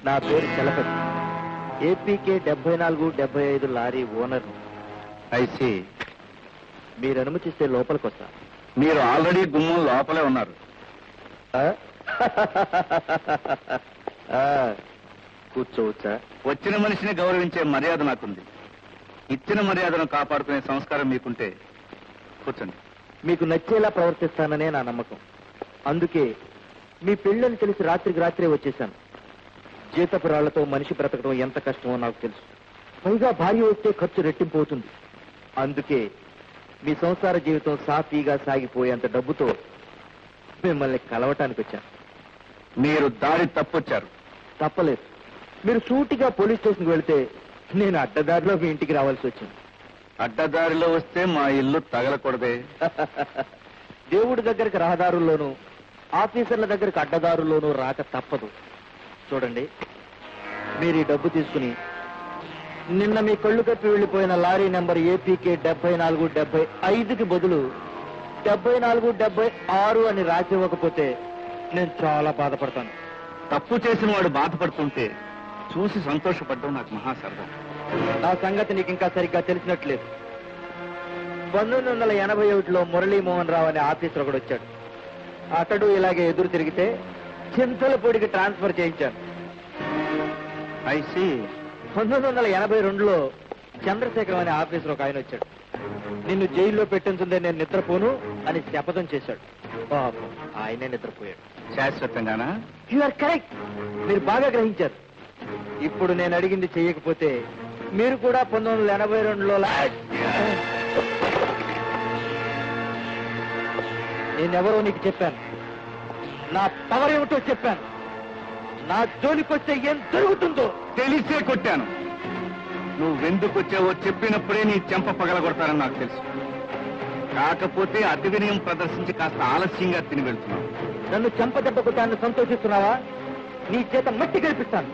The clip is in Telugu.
నా పేరు Chalapathi, APK 74-75 lorry owner. I see, మీరు అనుమతిస్తే లోపలికి వస్తా. మీరు ఆల్రెడీ గుమ్మం లోపలే ఉన్నారు. కూర్చోవచ్చా? వచ్చిన మనిషిని గౌరవించే మర్యాద నాకుంది. ఇచ్చిన మర్యాదను కాపాడుకునే సంస్కారం మీకుంటే కూర్చోండి. మీకు నచ్చేలా ప్రవర్తిస్తాననే నా నమ్మకం. అందుకే మీ పెళ్ళని తెలిసి రాత్రికి రాత్రే వచ్చేశాను. జీతపురాళ్లతో మనిషి బ్రతకడం ఎంత కష్టమో నాకు తెలుసు. పైగా భార్య వస్తే ఖర్చు రెట్టింపు అవుతుంది. అందుకే మీ సంసార జీవితం సాఫీగా సాగిపోయేంత డబ్బుతో మిమ్మల్ని కలవటానికి వచ్చాను. మీరు దారి తప్పొచ్చారు. తప్పలేదు. మీరు సూటిగా పోలీస్ స్టేషన్కి వెళితే నేను అడ్డదారిలో మీ ఇంటికి రావాల్సి వచ్చింది. అడ్డదారిలో వస్తే మా ఇల్లు తగలకూడదే. దేవుడి దగ్గరికి రహదారుల్లోనూ, ఆఫీసర్ల దగ్గరికి అడ్డదారుల్లోనూ రాక తప్పదు. చూడండి, మీరు ఈ డబ్బు తీసుకుని నిన్న మీ కళ్ళు కప్పి వెళ్లిపోయిన లారీ నెంబర్ ఏపీకే 74-75కి బదులు 74-76 అని రాసి ఇవ్వకపోతే నేను చాలా బాధపడతాను. తప్పు చేసిన వాడు బాధపడుతుంటే చూసి సంతోషపడ్డం నాకు మహా సరదా. నా సంగతి నీకు ఇంకా సరిగ్గా తెలిసినట్లేదు. 1981లో మురళీమోహన్ రావు అనే ఆఫీసర్ ఒకడు వచ్చాడు. అతడు ఇలాగే ఎదురు తిరిగితే చింతలపూడికి ట్రాన్స్ఫర్ చేయించాను. ఐసి, 1982లో చంద్రశేఖరం అనే ఆఫీసర్ ఒక ఆయన వచ్చాడు. నిన్ను జైల్లో పెట్టించుందే నేను నిద్రపోను అని శపథం చేశాడు. పాపం ఆయనే నిద్రపోయాడు. శాశ్వతంగానా? You are correct. మీరు బాగా గ్రహించారు. ఇప్పుడు నేను అడిగింది చెయ్యకపోతే మీరు కూడా 1982లో నేనెవరో నీకు చెప్పాను. నా పవర్ ఏమిటో చెప్పాను. నా జోలికొస్తే ఏం జరుగుతుందో తెలిసే కొట్టాను. నువ్వెందుకు వచ్చావో చెప్పినప్పుడే నీ చెంప పగలగొడతానని నాకు తెలుసు. కాకపోతే అతి వినయం ప్రదర్శించి కాస్త ఆలస్యంగా తిని వెళ్తున్నావు. నన్ను చెంప దెబ్బ కొట్టాన్ని సంతోషిస్తున్నావా? నీ చేత మట్టి గెలిపిస్తాను.